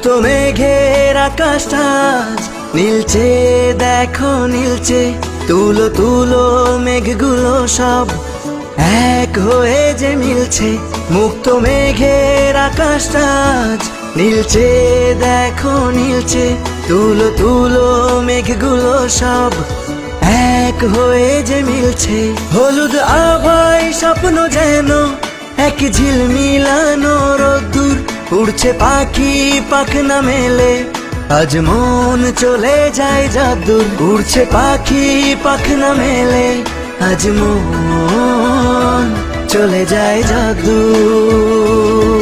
মুক্ত মেঘের আকাশটা আজ নীলচে, দেখো নীলচে। তুলো তুলো মেঘগুলো সব এক হয়ে যে মিলছে। মুক্ত মেঘের আকাশটা আজ নীলচে, দেখো নীলচে। তুলো তুলো মেঘগুলো সব এক হয়ে যে মিলছে। হলুদ আভায় স্বপ্ন যেন এক ঝিলমিলানো রোদ্দুর। উড়ছে পাখি পাখনা মেলে, আজ মন চলে যায় যদ্দূর। উড়ছে পাখি পাখনা মেলে, আজ মন চলে যায় যদ্দূর।